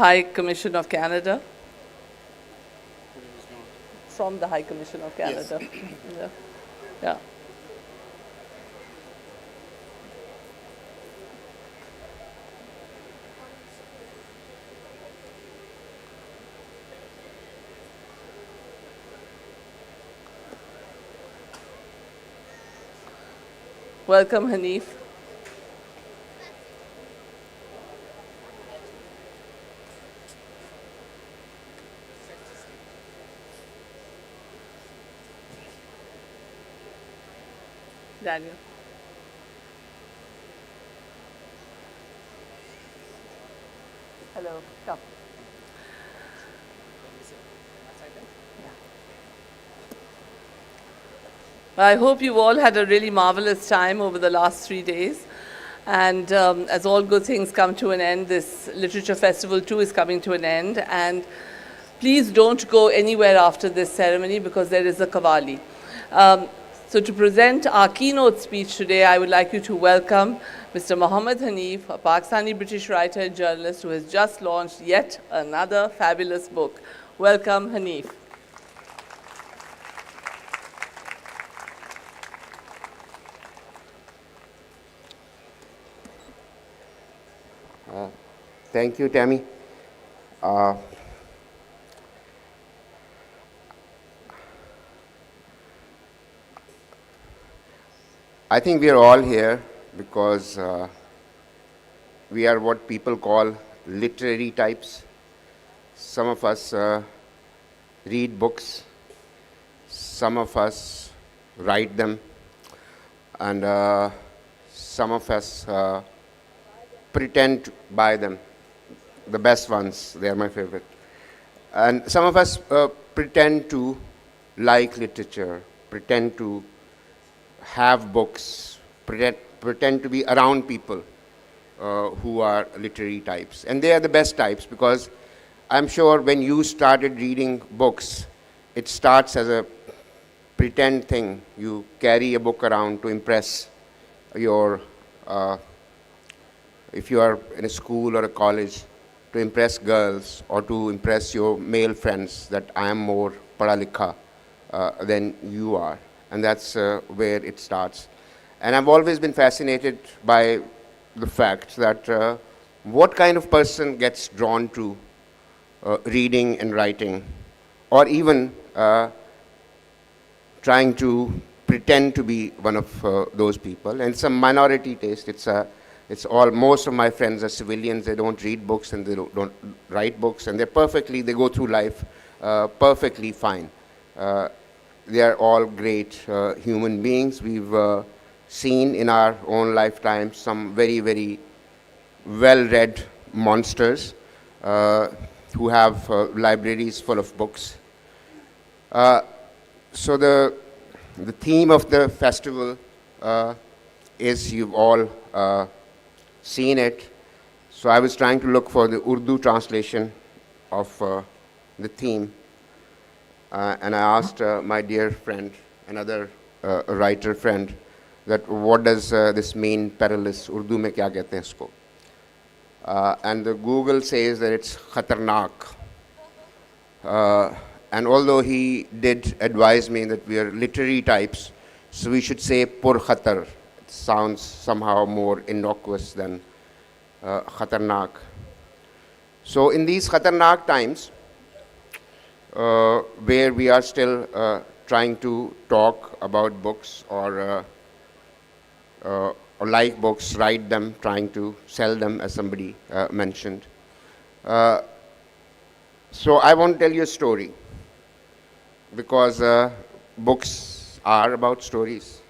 High Commission of Canada. From the High Commission of Canada. Yes. Yeah. Welcome, Hanif. Daniel. Hello, come. I hope you've all had a really marvelous time over the last 3 days. And as all good things come to an end, this Literature Festival too is coming to an end. And please don't go anywhere after this ceremony because there is a Qawwali. So to present our keynote speech today, I would like you to welcome Mr. Mohammed Hanif, a Pakistani British writer and journalist who has just launched yet another fabulous book. Welcome, Hanif. Thank you, Tammy. I think we are all here because we are what people call literary types. Some of us read books, some of us write them, and some of us pretend to buy them. The best ones, they are my favorite. And some of us pretend to like literature, pretend to have books, pretend to be around people who are literary types. And they are the best types because I'm sure when you started reading books, it starts as a pretend thing. You carry a book around to impress your, if you are in a school or a college, to impress girls or to impress your male friends that I am more padha likha than you are. And that's where it starts. And I've always been fascinated by the fact that what kind of person gets drawn to reading and writing, or even trying to pretend to be one of those people. And it's a minority taste. It's all, most of my friends are civilians. They don't read books and they don't write books, and they go through life perfectly fine. They are all great human beings. We've seen in our own lifetime some very, very well-read monsters who have libraries full of books. So the theme of the festival is, you've all seen it. So I was trying to look for the Urdu translation of the theme. And I asked my dear friend, another writer friend, that what does this mean, perilous? Urdu mein kya kehte hain isko? And the Google says that it's khatarnak. And although he did advise me that we are literary types, so we should say pur khatar. It sounds somehow more innocuous than khatarnak. So in these khatarnak times, where we are still trying to talk about books or like books, write them, trying to sell them, as somebody mentioned. So I want to tell you a story, because books are about stories.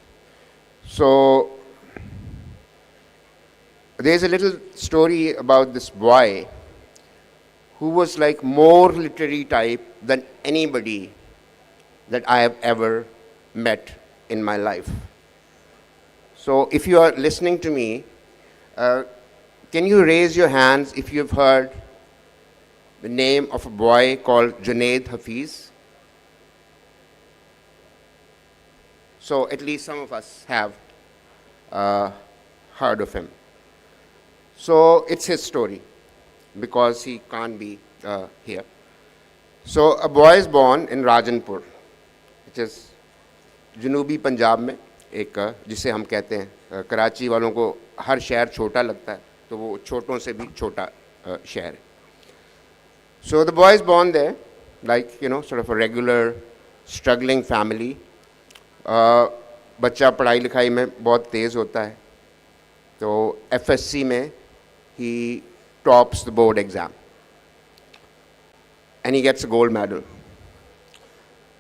So there's a little story about this boy who was like more literary type than anybody that I have ever met in my life. So if you are listening to me, can you raise your hands if you've heard the name of a boy called Junaid Hafiz? So at least some of us have heard of him. So it's his story. because he can't be here. So a boy is born in Rajanpur, which is जनूबी पंजाब में एक जिसे हम कहते हैं कराची वालों को हर शहर छोटा लगता है तो वो छोटों से भी छोटा शहर है. So the boy is born there, like sort of a regular struggling family. बच्चा पढ़ाई लिखाई में बहुत तेज़ होता है तो FSC में he tops the board exam and he gets a gold medal.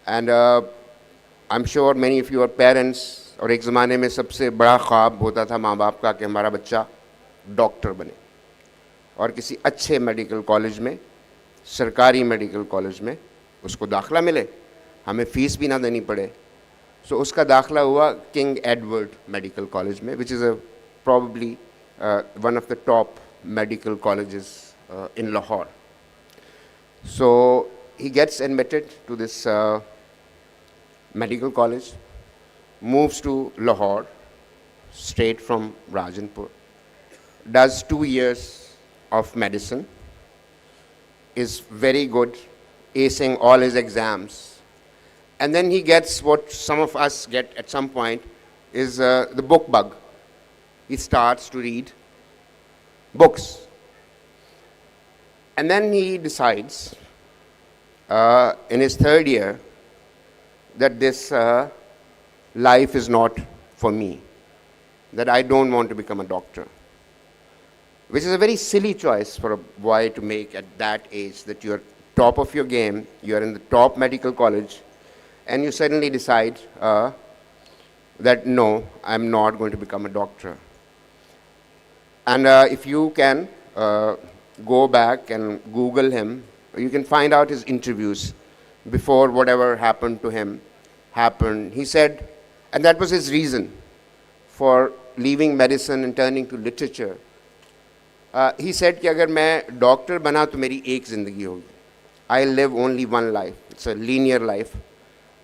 And I'm sure many of you are parents, और एक ज़माने में सबसे बड़ा ख्वाब होता था माँ बाप का कि हमारा बच्चा डॉक्टर बने और किसी अच्छे मेडिकल कॉलेज में, सरकारी मेडिकल कॉलेज में उसको दाखला मिले, हमें फ़ीस भी ना देनी पड़े. सो उसका दाखला हुआ किंग एडवर्ड मेडिकल कॉलेज में, which is probably one of the top medical colleges in Lahore. So he gets admitted to this medical college, moves to Lahore, straight from Rajanpur, does 2 years of medicine, is very good, acing all his exams. And then he gets what some of us get at some point is the book bug. He starts to read books. And then he decides in his 3rd year that this life is not for me, that I don't want to become a doctor, which is a very silly choice for a boy to make at that age, that you're top of your game, you're in the top medical college, and you suddenly decide that no, I'm not going to become a doctor. And if you can go back and Google him, you can find out his interviews before whatever happened to him happened. He said, and that was his reason for leaving medicine and turning to literature. He said कि अगर मैं doctor बना तो मेरी एक ज़िंदगी होगी. I'll live only one life. It's a linear life.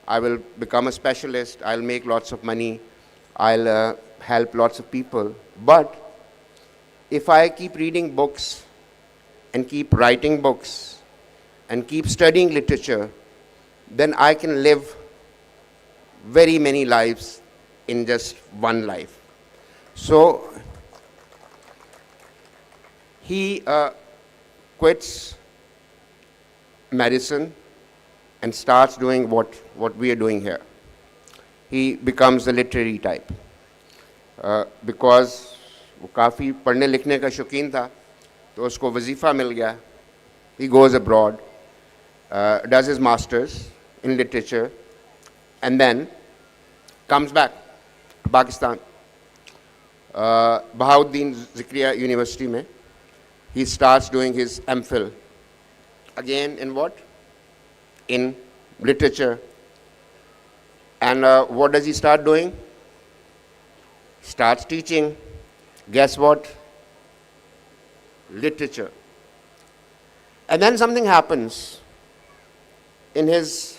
I will become a specialist. I'll make lots of money. I'll help lots of people. But if I keep reading books and keep writing books and keep studying literature, then I can live very many lives in just one life. So he quits medicine and starts doing what we are doing here. He becomes a literary type because वो काफ़ी पढ़ने लिखने का शौकीन था तो उसको वजीफ़ा मिल गया. He goes abroad, does his masters in literature, and then comes back to Pakistan. Bahauddin Zikriya University में he starts doing his MPhil. Again in what? In literature. And what does he start doing? Starts teaching. Guess what? Literature. And then something happens in his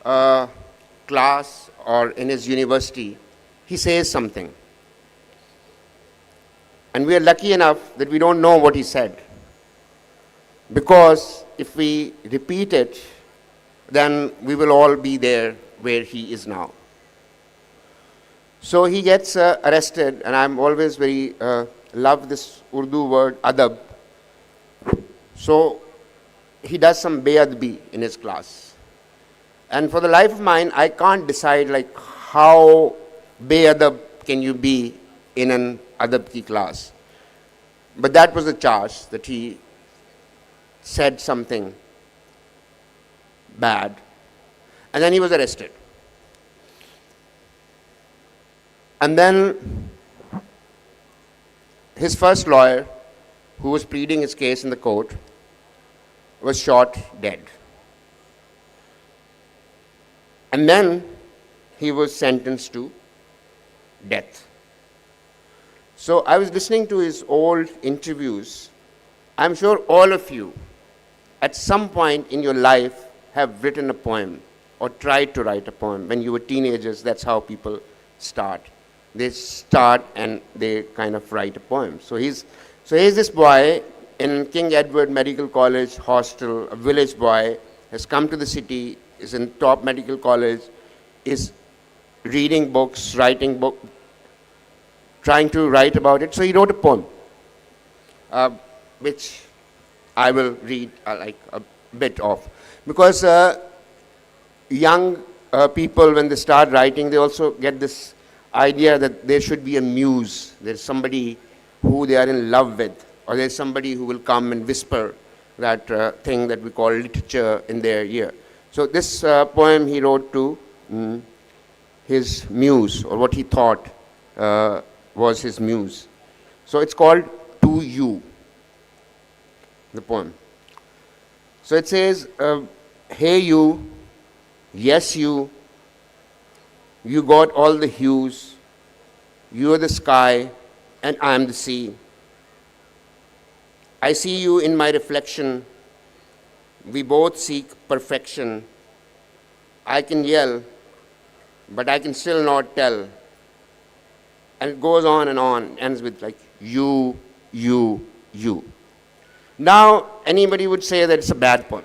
class or in his university. He says something. And we are lucky enough that we don't know what he said. Because if we repeat it, then we will all be there where he is now. So he gets arrested, and I'm always very love this Urdu word adab. So he does some beadbi in his class, and for the life of mine, I can't decide like how beadab can you be in an adab ki class. But that was the charge, that he said something bad, and then he was arrested. And then his first lawyer, who was pleading his case in the court, was shot dead. And then he was sentenced to death. So I was listening to his old interviews. I'm sure all of you, at some point in your life, have written a poem or tried to write a poem. When you were teenagers, that's how people start. They start and they kind of write a poem. So here's this boy in King Edward Medical College hostel, a village boy has come to the city, is in top medical college, is reading books, writing book, trying to write about it. So he wrote a poem, which I will read like a bit of. Because young people, when they start writing, they also get this idea that there should be a muse. There's somebody who they are in love with, or there's somebody who will come and whisper that thing that we call literature in their ear. So this poem he wrote to his muse, or what he thought was his muse. So it's called To You, the poem. So it says, hey you, yes you, you got all the hues, you are the sky and I am the sea. I see you in my reflection, we both seek perfection. I can yell, but I can still not tell. And it goes on, ends with like you, you, you. Now, anybody would say that it's a bad poem,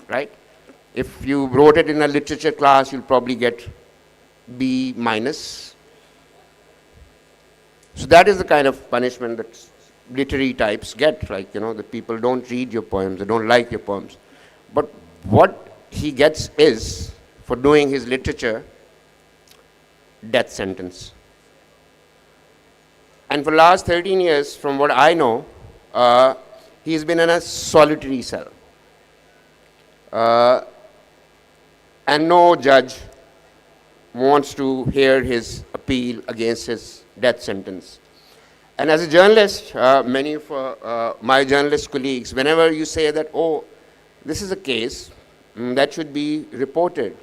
right? If you wrote it in a literature class, you'll probably get B minus. So that is the kind of punishment that literary types get, like, you know, the people don't read your poems, they don't like your poems. But what he gets is, for doing his literature, death sentence. And for the last 13 years, from what I know, he's been in a solitary cell. And no judge wants to hear his appeal against his death sentence. And as a journalist, many of my journalist colleagues, whenever you say that, oh, this is a case that should be reported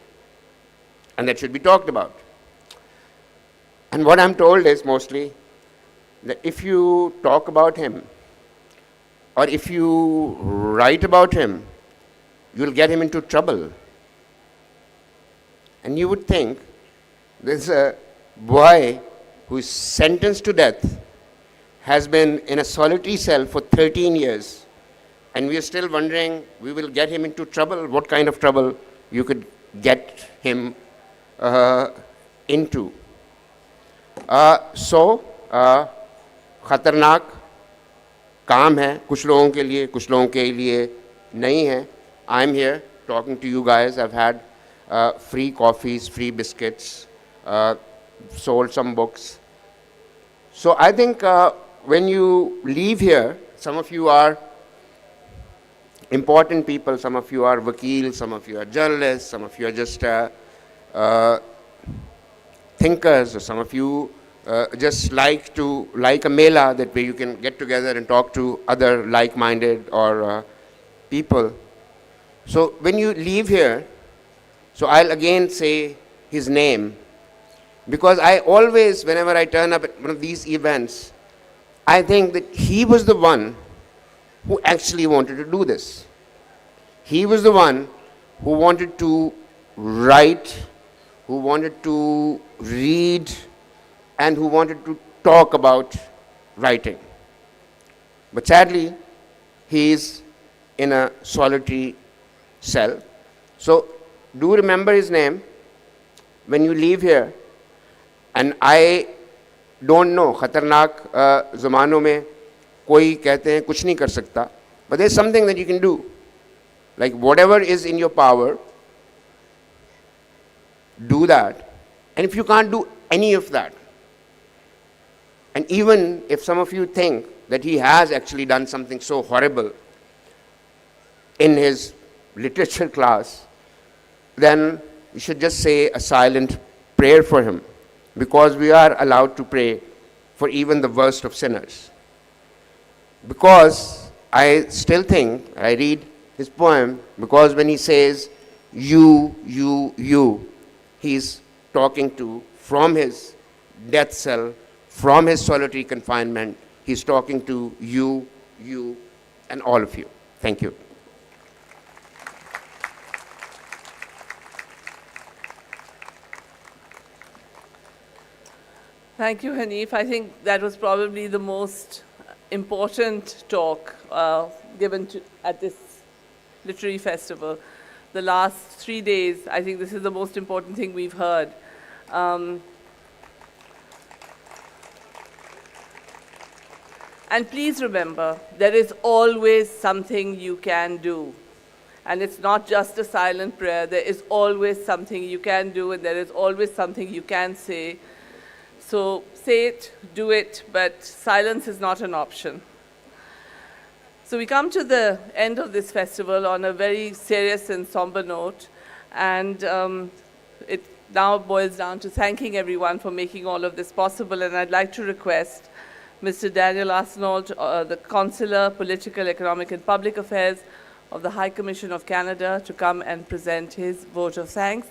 and that should be talked about. And what I'm told is mostly that if you talk about him or if you write about him, you'll get him into trouble. And you would think there's a boy who is sentenced to death, has been in a solitary cell for 13 years, and we are still wondering, we will get him into trouble. What kind of trouble you could get him into? खतरनाक काम है कुछ लोगों के लिए, कुछ लोगों के लिए नहीं है. I'm here talking to you guys. I've had free coffees, free biscuits, sold some books. So I think when you leave here, some of you are important people, some of you are vakil, some of you are journalists, some of you are just thinkers, or some of you just like a mela, that way you can get together and talk to other like-minded or people. So when you leave here, so I'll again say his name, because I always, whenever I turn up at one of these events, I think that he was the one who actually wanted to do this. He was the one who wanted to write, who wanted to read, and who wanted to talk about writing. But sadly, he is in a solitary cell. So do remember his name when you leave here. And I don't know, खतरनाक ज़मानों में कोई कहते हैं कुछ नहीं कर सकता, but there's something that you can do. Like whatever is in your power, do that. And if you can't do any of that, and even if some of you think that he has actually done something so horrible in his literature class, then you should just say a silent prayer for him, because we are allowed to pray for even the worst of sinners. Because I still think, I read his poem, because when he says you, he's talking to, from his death cell, from his solitary confinement, he's talking to you, and all of you. Thank you. Thank you, Hanif. I think that was probably the most important talk given at this literary festival. The last 3 days, I think this is the most important thing we've heard. And please remember, there is always something you can do. And it's not just a silent prayer. There is always something you can do, and there is always something you can say. So say it, do it, but silence is not an option. So we come to the end of this festival on a very serious and somber note. And it now boils down to thanking everyone for making all of this possible. And I'd like to request Mr. Daniel Arsenault, the Counsellor, Political, Economic and Public Affairs of the High Commission of Canada, to come and present his vote of thanks.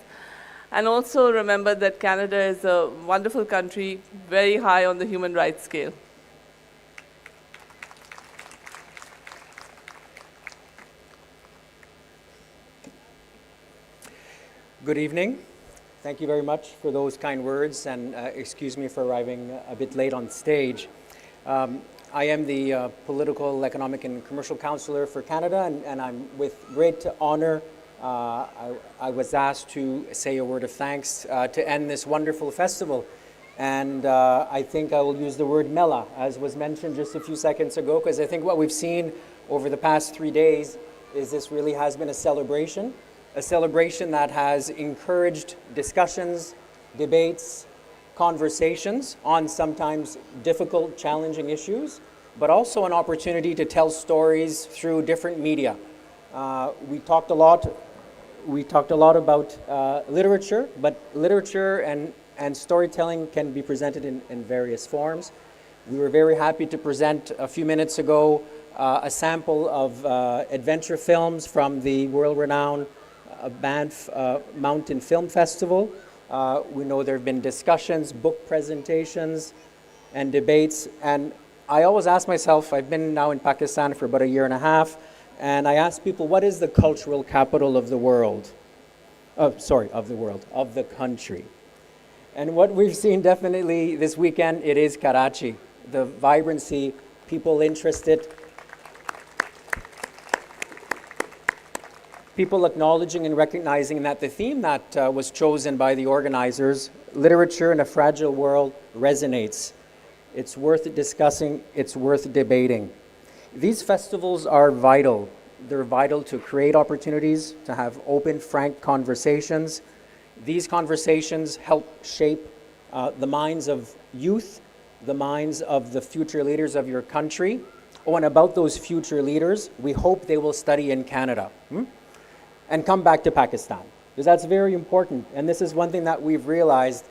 And also remember that Canada is a wonderful country, very high on the human rights scale. Good evening. Thank you very much for those kind words, and excuse me for arriving a bit late on stage. I am the Political, Economic and Commercial Counsellor for Canada, and I'm with great honor. I was asked to say a word of thanks to end this wonderful festival. And I think I will use the word mela, as was mentioned just a few seconds ago, because I think what we've seen over the past 3 days is this really has been a celebration that has encouraged discussions, debates, conversations on sometimes difficult, challenging issues, but also an opportunity to tell stories through different media. We talked a lot about literature, but literature and storytelling can be presented in various forms. We were very happy to present a few minutes ago a sample of adventure films from the world-renowned Banff Mountain Film Festival. We know there have been discussions, book presentations, and debates. And I always ask myself, I've been now in Pakistan for about a year and a half, and I ask people, what is the cultural capital of the world? Of the country. And what we've seen definitely this weekend, it is Karachi. The vibrancy, people interested, people acknowledging and recognizing that the theme that was chosen by the organizers, literature in a fragile world, resonates. It's worth discussing, it's worth debating. These festivals are vital. They're vital to create opportunities, to have open, frank conversations. These conversations help shape the minds of youth, the minds of the future leaders of your country. Oh, and about those future leaders, we hope they will study in Canada. And come back to Pakistan, because that's very important. And this is one thing that we've realized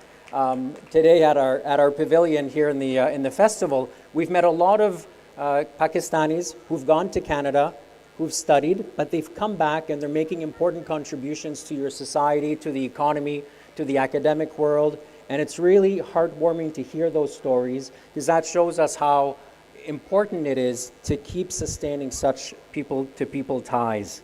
today at our pavilion here in the festival. We've met a lot of Pakistanis who've gone to Canada, who've studied, but they've come back and they're making important contributions to your society, to the economy, to the academic world. And it's really heartwarming to hear those stories, because that shows us how important it is to keep sustaining such people-to-people ties.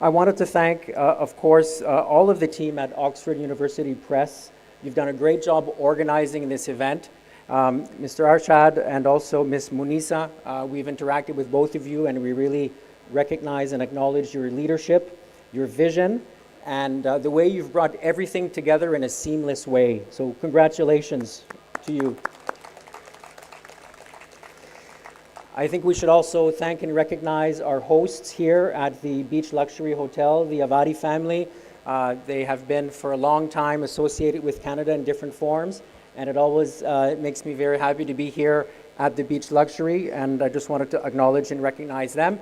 I wanted to thank, of course, all of the team at Oxford University Press. You've done a great job organizing this event. Mr. Arshad and also Ms. Munisa, we've interacted with both of you, and we really recognize and acknowledge your leadership, your vision, and the way you've brought everything together in a seamless way. So congratulations to you. I think we should also thank and recognize our hosts here at the Beach Luxury Hotel, the Avadi family. They have been for a long time associated with Canada in different forms, and it always makes me very happy to be here at the Beach Luxury, and I just wanted to acknowledge and recognize them.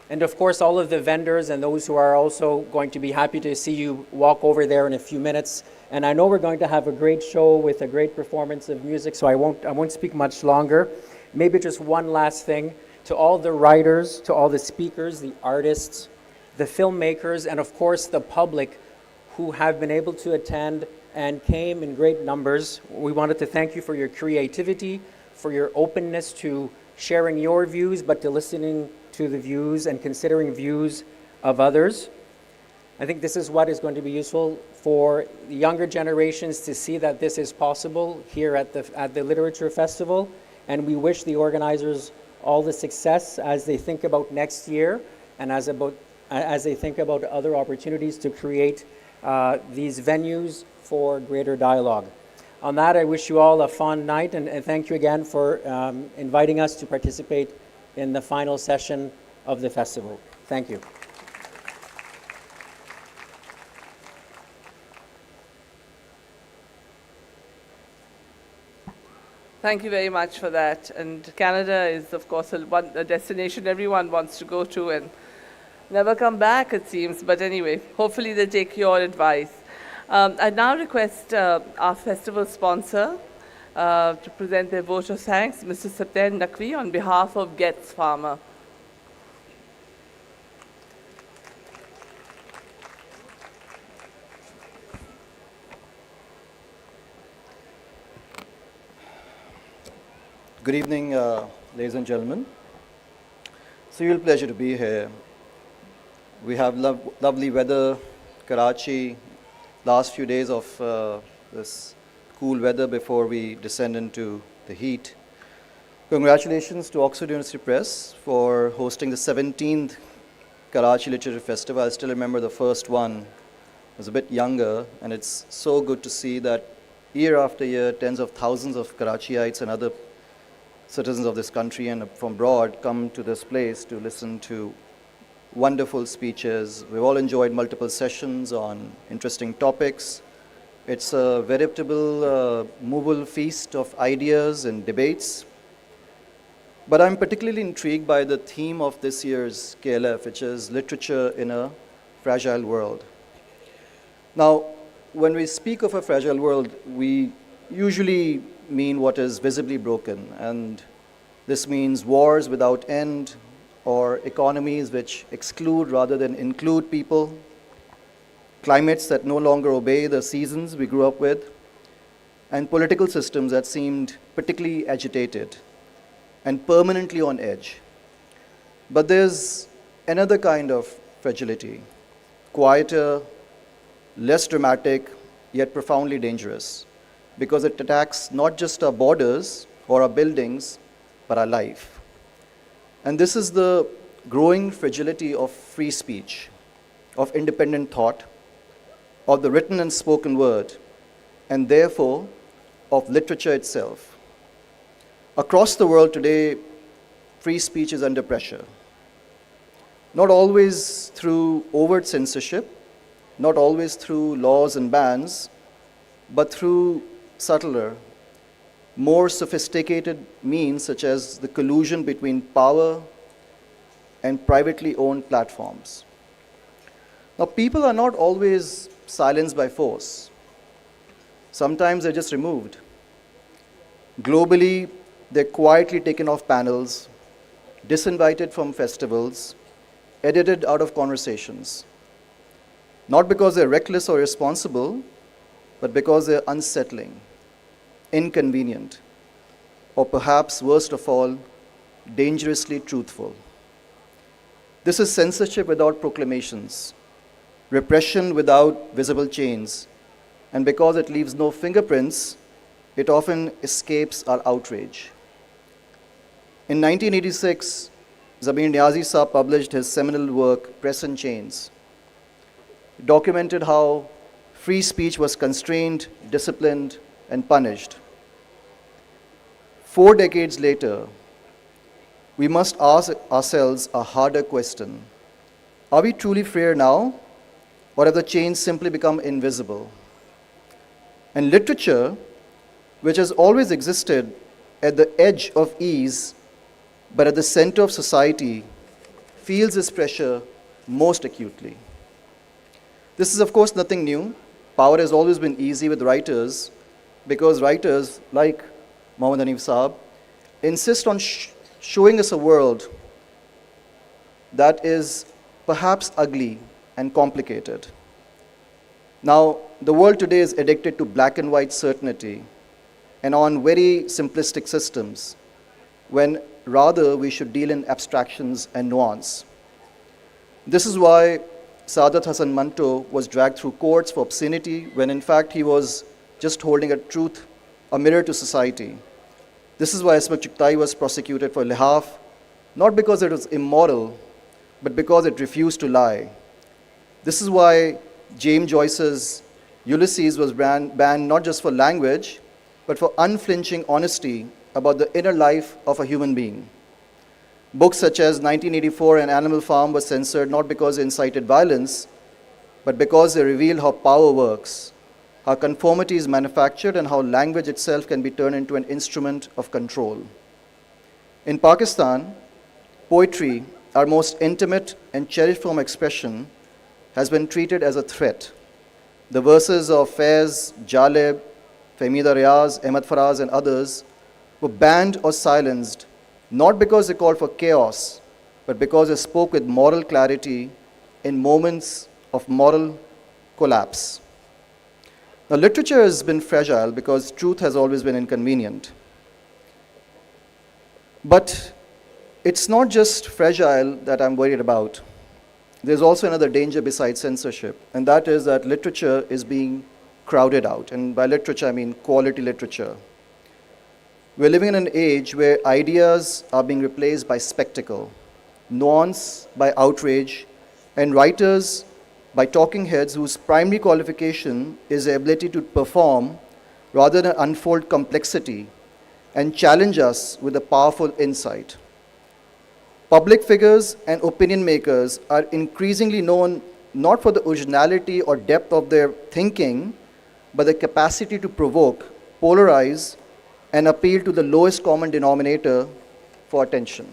And of course, all of the vendors and those who are also going to be happy to see you walk over there in a few minutes. And I know we're going to have a great show with a great performance of music, so I won't speak much longer. Maybe just one last thing. To all the writers, to all the speakers, the artists, the filmmakers, and of course the public who have been able to attend and came in great numbers, we wanted to thank you for your creativity, for your openness to sharing your views, but to listening to the views and considering views of others. I think this is what is going to be useful for the younger generations to see that this is possible here at the Literature Festival. And we wish the organizers all the success as they think about next year and as they think about other opportunities to create these venues for greater dialogue. On that, I wish you all a fun night, and thank you again for inviting us to participate in the final session of the festival. Thank you. Thank you very much for that. And Canada is, of course, a destination everyone wants to go to and never come back, it seems. But anyway, hopefully they take your advice. I now request our festival sponsor to present their vote of thanks, Mr. Satyen Naqvi, on behalf of Getz Pharma. Good evening, ladies and gentlemen. It's a real pleasure to be here. We have lovely weather, Karachi, last few days of this cool weather before we descend into the heat. Congratulations to Oxford University Press for hosting the 17th Karachi Literature Festival. I still remember the first one. I was a bit younger, and it's so good to see that year after year, tens of thousands of Karachiites and other citizens of this country and from abroad come to this place to listen to wonderful speeches. We've all enjoyed multiple sessions on interesting topics. It's a veritable movable feast of ideas and debates. But I'm particularly intrigued by the theme of this year's KLF, which is literature in a fragile world. Now, when we speak of a fragile world, we usually mean what is visibly broken, and this means wars without end, or economies which exclude rather than include people, climates that no longer obey the seasons we grew up with, and political systems that seemed particularly agitated and permanently on edge. But there's another kind of fragility, quieter, less dramatic, yet profoundly dangerous, because it attacks not just our borders or our buildings, but our life. And this is the growing fragility of free speech, of independent thought, of the written and spoken word, and therefore of literature itself. Across the world today, free speech is under pressure. Not always through overt censorship, not always through laws and bans, but through subtler, more sophisticated means such as the collusion between power and privately owned platforms. Now, people are not always silenced by force. Sometimes they're just removed. Globally, they're quietly taken off panels, disinvited from festivals, edited out of conversations. Not because they're reckless or irresponsible, but because they're unsettling, inconvenient, or perhaps worst of all, dangerously truthful. This is censorship without proclamations, repression without visible chains, and because it leaves no fingerprints, it often escapes our outrage. In 1986, Zabir Niazi Saab published his seminal work, Press and Chains. It documented how free speech was constrained, disciplined, and punished. 4 decades later, we must ask ourselves a harder question. Are we truly freer now, or have the chains simply become invisible? And literature, which has always existed at the edge of ease, but at the center of society, feels this pressure most acutely. This is, of course, nothing new. Power has always been easy with writers, because writers, like Mohammed Hanif Saab, insist on showing us a world that is perhaps ugly and complicated. Now, the world today is addicted to black and white certainty and on very simplistic systems, when rather we should deal in abstractions and nuance. This is why Saadat Hasan Manto was dragged through courts for obscenity when in fact he was just holding a mirror to society. This is why Ismak Chugtai was prosecuted for lihaf, not because it was immoral, but because it refused to lie. This is why James Joyce's Ulysses was banned not just for language, but for unflinching honesty about the inner life of a human being. Books such as 1984 and Animal Farm were censored not because they incited violence, but because they revealed how power works, how conformity is manufactured, and how language itself can be turned into an instrument of control. In Pakistan, poetry, our most intimate and cherished form of expression, has been treated as a threat. The verses of Faiz, Jalib, Fahmida Riaz, Ahmad Faraz, and others were banned or silenced, not because they called for chaos, but because they spoke with moral clarity in moments of moral collapse. Now, literature has been fragile because truth has always been inconvenient. But it's not just fragile that I'm worried about. There's also another danger besides censorship, and that is that literature is being crowded out. And by literature, I mean quality literature. We're living in an age where ideas are being replaced by spectacle, nuance by outrage, and writers by talking heads whose primary qualification is the ability to perform rather than unfold complexity and challenge us with a powerful insight. Public figures and opinion makers are increasingly known not for the originality or depth of their thinking, but the capacity to provoke, polarize, and appeal to the lowest common denominator for attention.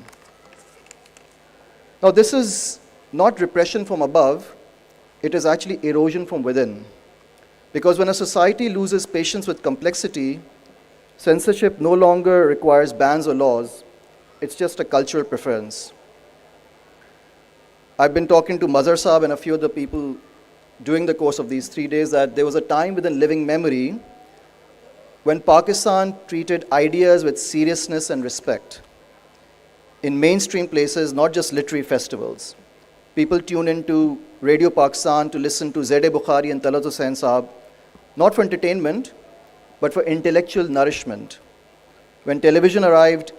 Now, this is not repression from above, it is actually erosion from within. Because when a society loses patience with complexity, censorship no longer requires bans or laws, it's just a cultural preference. I've been talking to Mazhar Saab and a few other people during the course of these 3 days that there was a time within living memory when Pakistan treated ideas with seriousness and respect. In mainstream places, not just literary festivals. People tune into Radio Pakistan to listen to Z.A. Bukhari and Talat Husain Saab, not for entertainment, but for intellectual nourishment. When television arrived,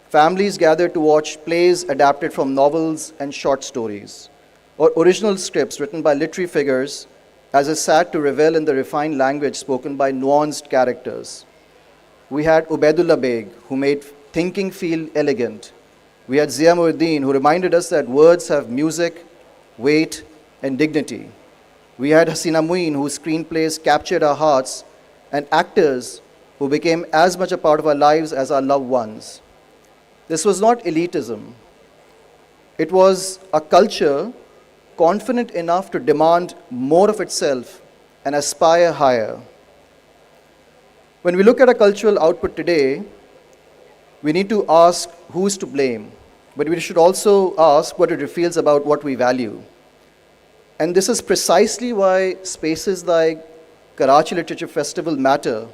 families gathered to watch plays adapted from novels and short stories, or original scripts written by literary figures as they sat to revel in the refined language spoken by nuanced characters. We had Ubaidullah Beg, who made thinking feel elegant. We had Zia Muhyiddin, who reminded us that words have music, weight, and dignity. We had Hasina Muin, whose screenplays captured our hearts, and actors who became as much a part of our lives as our loved ones. This was not elitism. It was a culture confident enough to demand more of itself and aspire higher. When we look at a cultural output today, we need to ask who is to blame, but we should also ask what it reveals about what we value. And this is precisely why spaces like Karachi Literature Festival matter.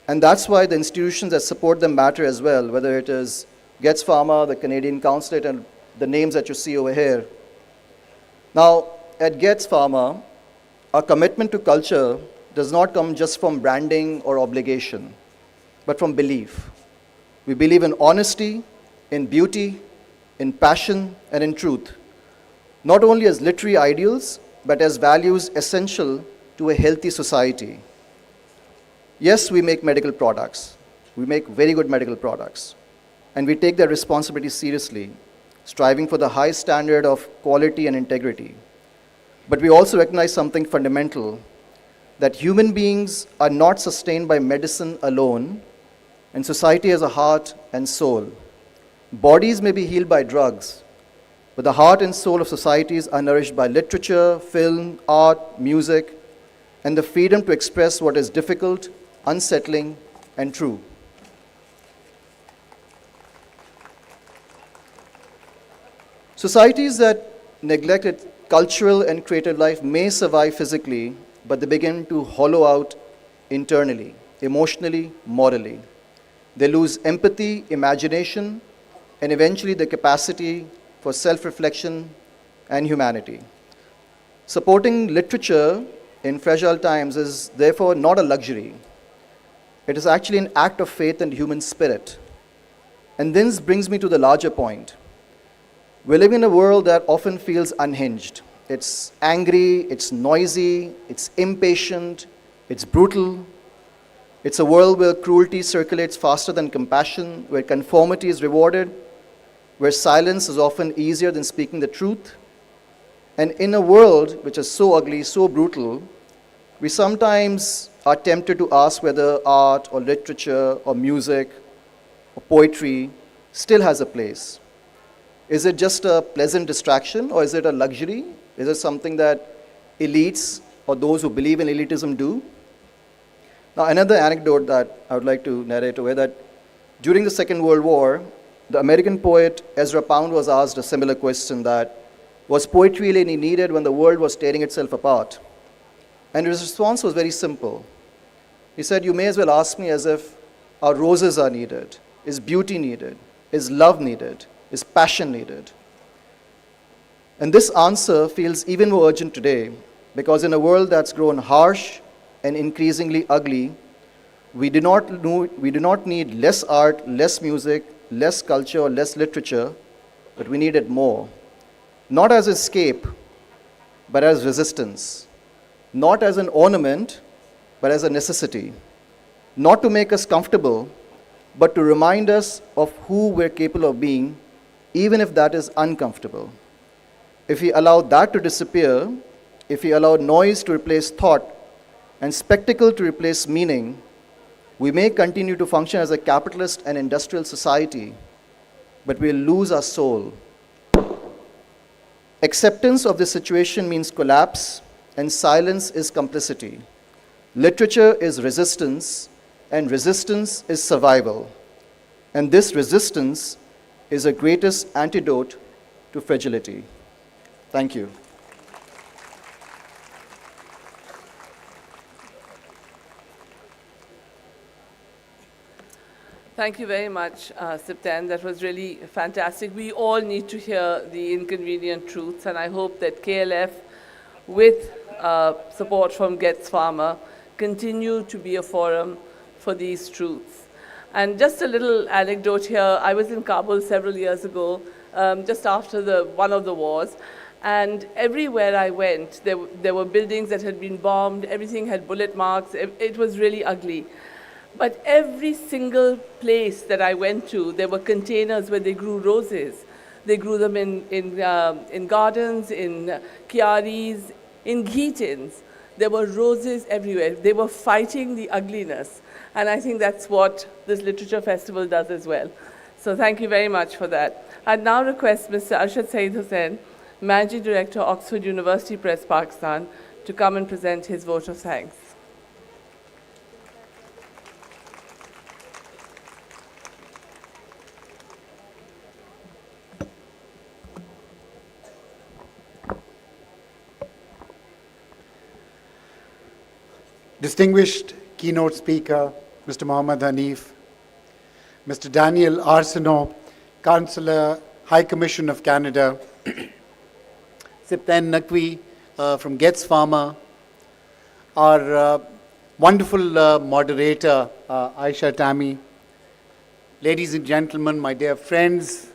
And that's why the institutions that support them matter as well, whether it is Getz Pharma, the Canadian Consulate, and the names that you see over here. Now, at Getz Pharma, our commitment to culture does not come just from branding or obligation, but from belief. We believe in honesty, in beauty, in passion, and in truth, not only as literary ideals, but as values essential to a healthy society. Yes, we make medical products. We make very good medical products. And we take that responsibility seriously, striving for the high standard of quality and integrity. But we also recognize something fundamental, that human beings are not sustained by medicine alone, and society has a heart and soul. Bodies may be healed by drugs, but the heart and soul of societies are nourished by literature, film, art, music, and the freedom to express what is difficult, unsettling, and true. Societies that neglect its cultural and creative life may survive physically, but they begin to hollow out internally, emotionally, morally. They lose empathy, imagination, and eventually the capacity for self-reflection and humanity. Supporting literature in fragile times is therefore not a luxury. It is actually an act of faith and human spirit. And this brings me to the larger point. We live in a world that often feels unhinged. It's angry, it's noisy, it's impatient, it's brutal. It's a world where cruelty circulates faster than compassion, where conformity is rewarded, where silence is often easier than speaking the truth. And in a world which is so ugly, so brutal, we sometimes are tempted to ask whether art or literature or music or poetry still has a place. Is it just a pleasant distraction, or is it a luxury? Is it something that elites or those who believe in elitism do? Now, another anecdote that I would like to narrate away, that during the Second World War, the American poet Ezra Pound was asked a similar question, that was poetry really needed when the world was tearing itself apart? And his response was very simple. He said, you may as well ask me as if our roses are needed. Is beauty needed? Is love needed? Is passion needed? And this answer feels even more urgent today, because in a world that's grown harsh and increasingly ugly, we do not need less art, less music, less culture, or less literature, but we need it more. Not as escape, but as resistance. Not as an ornament, but as a necessity. Not to make us comfortable, but to remind us of who we're capable of being, even if that is uncomfortable. If we allow that to disappear, if we allow noise to replace thought and spectacle to replace meaning, we may continue to function as a capitalist and industrial society, but we'll lose our soul. Acceptance of this situation means collapse, and silence is complicity. Literature is resistance, and resistance is survival. And this resistance is the greatest antidote to fragility. Thank you. Thank you very much, Siptan. That was really fantastic. We all need to hear the inconvenient truths, and I hope that KLF, with support from Getz Pharma, continue to be a forum for these truths. And just a little anecdote here. I was in Kabul several years ago, just after one of the wars, and everywhere I went, there were buildings that had been bombed, everything had bullet marks, it was really ugly. But every single place that I went to, there were containers where they grew roses. They grew them in gardens, in kiaris, in ghee tins. There were roses everywhere. They were fighting the ugliness. And I think that's what this literature festival does as well. So thank you very much for that. I now request Mr. Arshad Saeed Husain, Managing Director, Oxford University Press, Pakistan, to come and present his vote of thanks. Distinguished keynote speaker, Mr. Mohammed Hanif, Mr. Daniel Arsenault, Counsellor, High Commission of Canada, Siptan Naqvi from Getz Pharma, our wonderful moderator, Aisha Tami, ladies and gentlemen, my dear friends,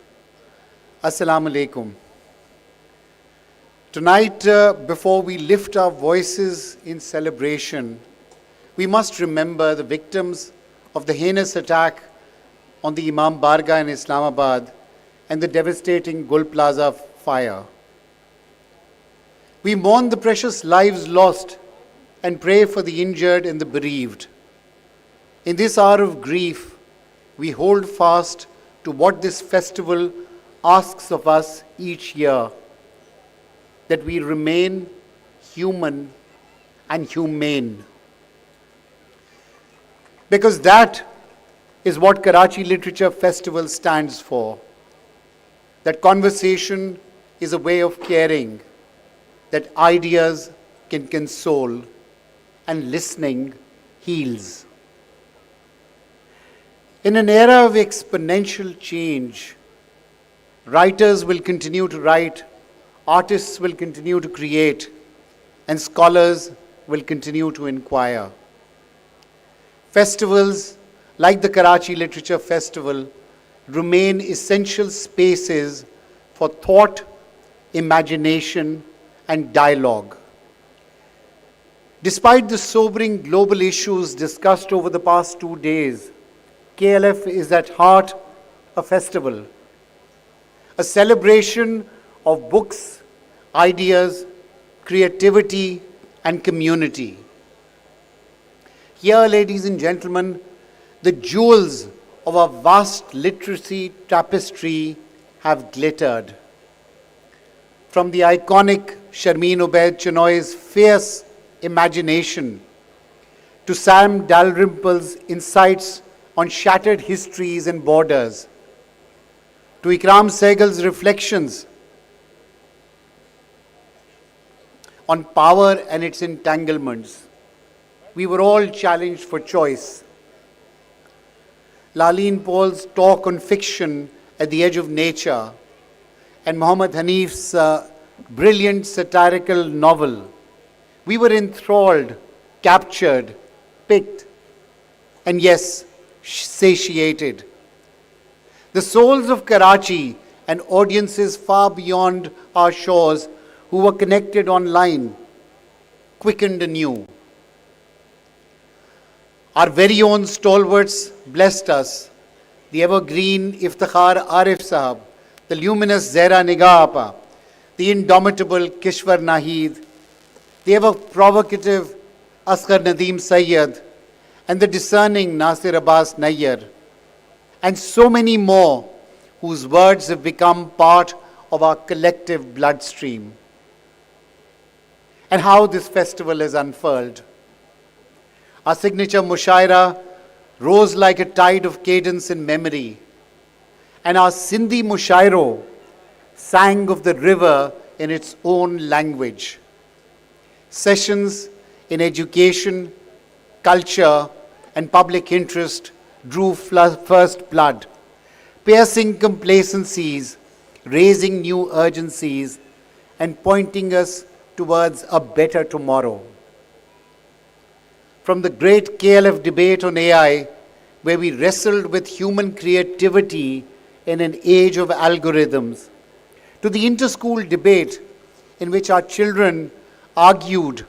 Assalamu alaikum. Tonight, before we lift our voices in celebration, we must remember the victims of the heinous attack on the Imam Barga in Islamabad and the devastating Gul Plaza fire. We mourn the precious lives lost and pray for the injured and the bereaved. In this hour of grief, we hold fast to what this festival asks of us each year, that we remain human and humane. Because that is what Karachi Literature Festival stands for. That conversation is a way of caring, that ideas can console, and listening heals. In an era of exponential change, writers will continue to write, artists will continue to create, and scholars will continue to inquire. Festivals like the Karachi Literature Festival remain essential spaces for thought, imagination, and dialogue. Despite the sobering global issues discussed over the past 2 days, KLF is at heart a festival, a celebration of books, ideas, creativity, and community. Here, ladies and gentlemen, the jewels of our vast literacy tapestry have glittered. From the iconic Sharmeen Obaid Chinoy's fierce imagination to Sam Dalrymple's insights on shattered histories and borders, to Ikram Sehgal's reflections on power and its entanglements, we were all challenged for choice. Laleen Paul's talk on fiction at the edge of nature, and Mohammed Hanif's brilliant satirical novel. We were enthralled, captured, picked, and yes, satiated. The souls of Karachi and audiences far beyond our shores who were connected online quickened anew. Our very own stalwarts blessed us, the evergreen Iftikhar Arif Sahab, the luminous Zehra Nigah Apa, the indomitable Kishwar Naheed, the ever-provocative Asghar Nadeem Sayyed, and the discerning Nasir Abbas Nayyar, and so many more whose words have become part of our collective bloodstream. And how this festival has unfurled. Our signature mushaira rose like a tide of cadence and memory, and our Sindhi mushairo sang of the river in its own language. Sessions in education, culture, and public interest drew first blood, piercing complacencies, raising new urgencies, and pointing us towards a better tomorrow. From the great KLF debate on AI, where we wrestled with human creativity in an age of algorithms, to the inter-school debate in which our children argued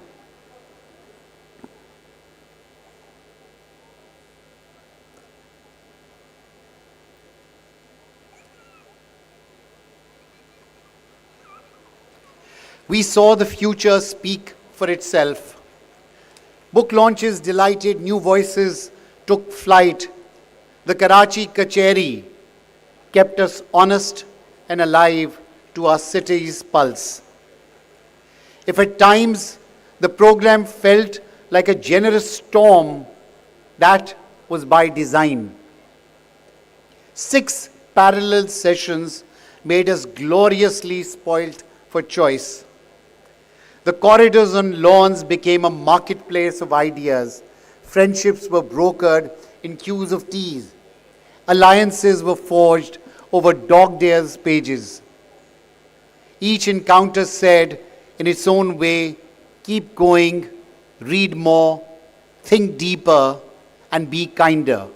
we saw the future speak for itself. Book launches delighted, new voices took flight. The Karachi Kacheri kept us honest and alive to our city's pulse. If at times the program felt like a generous storm, that was by design. 6 parallel sessions made us gloriously spoilt for choice. The corridors and lawns became a marketplace of ideas. Friendships were brokered in queues of teas. Alliances were forged over dog days pages. Each encounter said, in its own way, keep going, read more, think deeper, and be kinder.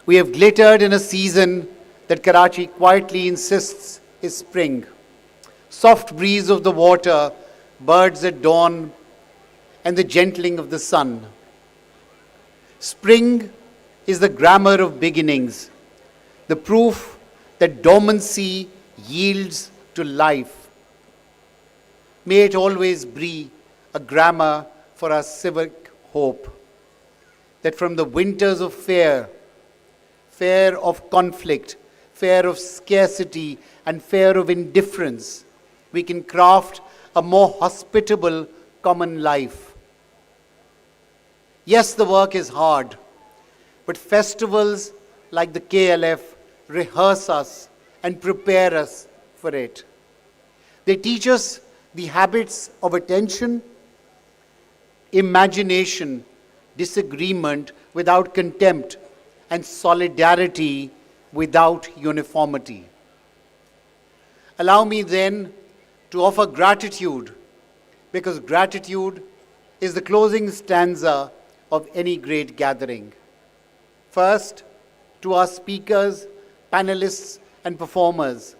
We have glittered in a season that Karachi quietly insists is spring. Soft breeze of the water, birds at dawn, and the gentling of the sun. Spring is the grammar of beginnings, the proof that dormancy yields to life. May it always be a grammar for our civic hope, that from the winters of fear, fear of conflict, fear of scarcity, and fear of indifference, we can craft a more hospitable common life. Yes, the work is hard, but festivals like the KLF rehearse us and prepare us for it. They teach us the habits of attention, imagination, disagreement without contempt, and solidarity without uniformity. Allow me then to offer gratitude, because gratitude is the closing stanza of any great gathering. First, to our speakers, panelists, and performers,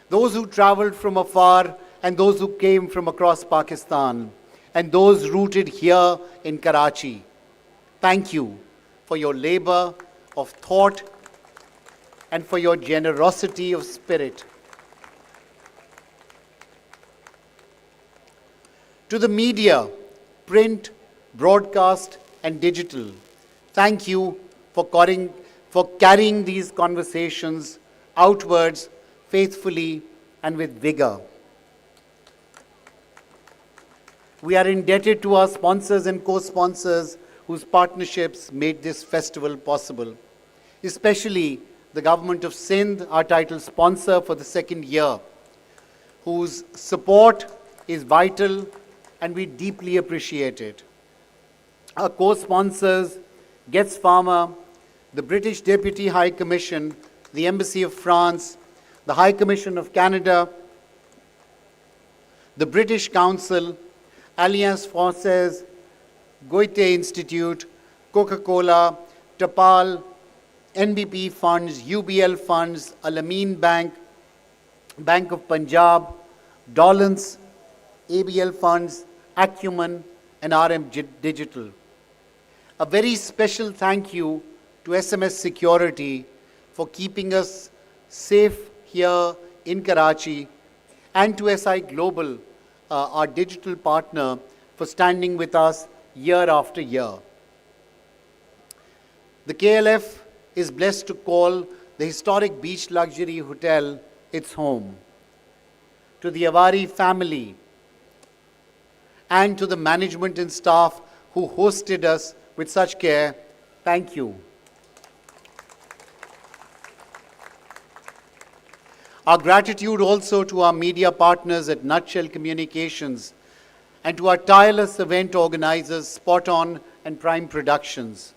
those who traveled from afar and those who came from across Pakistan, and those rooted here in Karachi. Thank you for your labor of thought and for your generosity of spirit. To the media, print, broadcast, and digital, thank you for carrying these conversations outwards faithfully and with vigor. We are indebted to our sponsors and co-sponsors whose partnerships made this festival possible, especially the Government of Sindh, our title sponsor for the second year, whose support is vital and we deeply appreciate it. Our co-sponsors, Getz Pharma, the British Deputy High Commission, the Embassy of France, the High Commission of Canada, the British Council, Alliance Française, Goethe Institute, Coca-Cola, Tapal, NBP funds, UBL funds, Al-Amin Bank, Bank of Punjab, Dollans, ABL funds, Acumen, and RM Digital. A very special thank you to SMS Security for keeping us safe here in Karachi, and to SI Global, our digital partner, for standing with us year after year. The KLF is blessed to call the historic beach luxury hotel its home. To the Avari family and to the management and staff who hosted us with such care, thank you. Our gratitude also to our media partners at Nutshell Communications and to our tireless event organizers, Spot On and Prime Productions.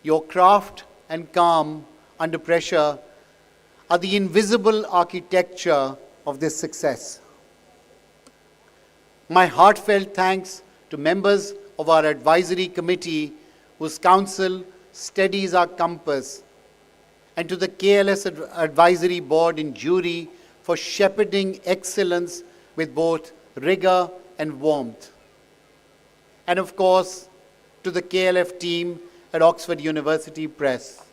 Your craft and calm under pressure are the invisible architecture of this success. My heartfelt thanks to members of our advisory committee whose counsel steadies our compass, and to the KLS Advisory Board and jury for shepherding excellence with both rigor and warmth. And of course, to the KLF team at Oxford University Press.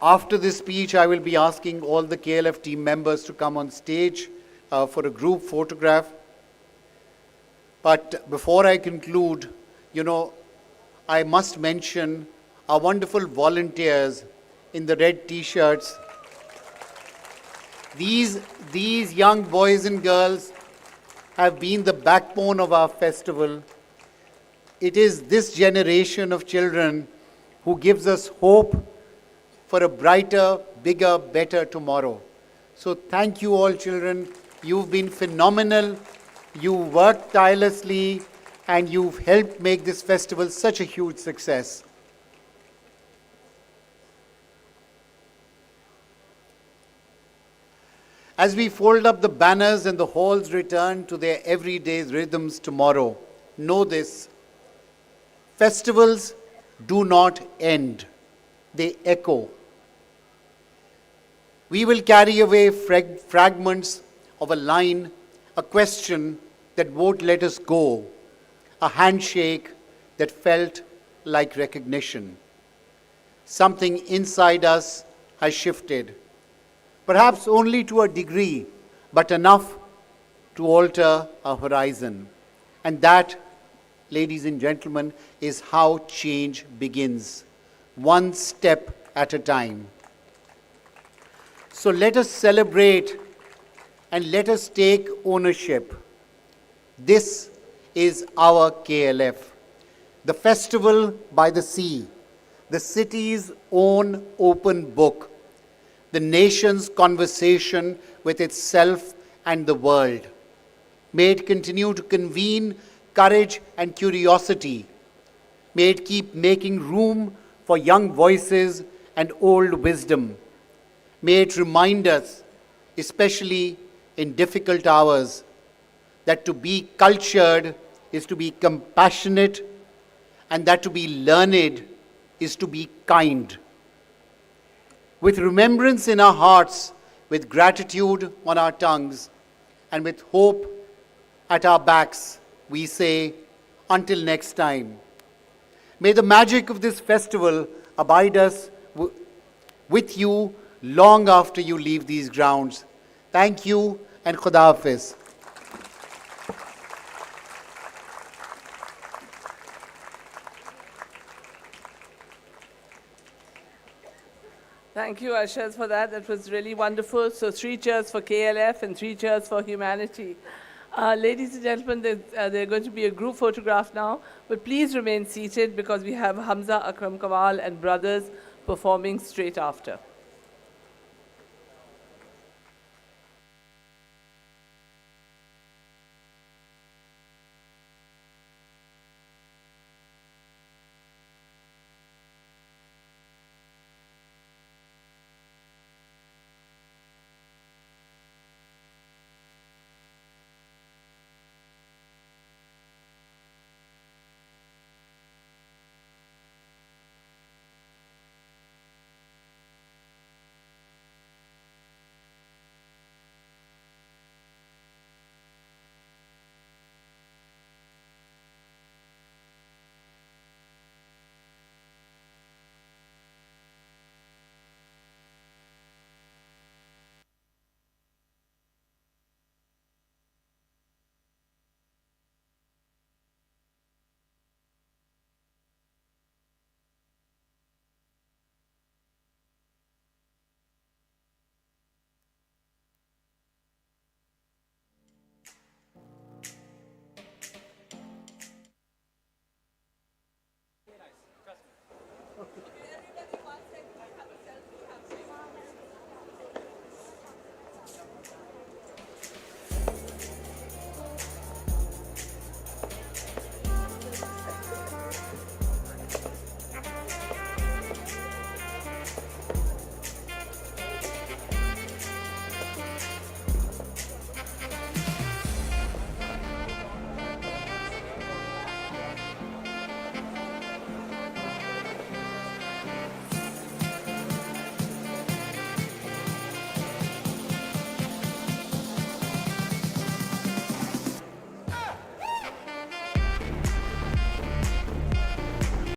After this speech, I will be asking all the KLF team members to come on stage for a group photograph. But before I conclude, I must mention our wonderful volunteers in the red t-shirts. These young boys and girls have been the backbone of our festival. It is this generation of children who gives us hope for a brighter, bigger, better tomorrow. So thank you all, children. You've been phenomenal. You worked tirelessly, and you've helped make this festival such a huge success. As we fold up the banners and the halls return to their everyday rhythms tomorrow, know this: festivals do not end, they echo. We will carry away fragments of a line, a question that won't let us go, a handshake that felt like recognition. Something inside us has shifted, perhaps only to a degree, but enough to alter our horizon. And that, ladies and gentlemen, is how change begins, one step at a time. So let us celebrate and let us take ownership. This is our KLF, the festival by the sea, the city's own open book, the nation's conversation with itself and the world. May it continue to convene courage and curiosity. May it keep making room for young voices and old wisdom. May it remind us, especially in difficult hours, that to be cultured is to be compassionate, and that to be learned is to be kind. With remembrance in our hearts, with gratitude on our tongues, and with hope at our backs, we say, until next time. May the magic of this festival abide us with you long after you leave these grounds. Thank you, and Khuda Hafiz. Thank you, Arshad, for that. That was really wonderful. So 3 cheers for KLF and 3 cheers for humanity. Ladies and gentlemen, there's going to be a group photograph now, but please remain seated because we have Hamza, Akram Kamal and brothers performing straight after.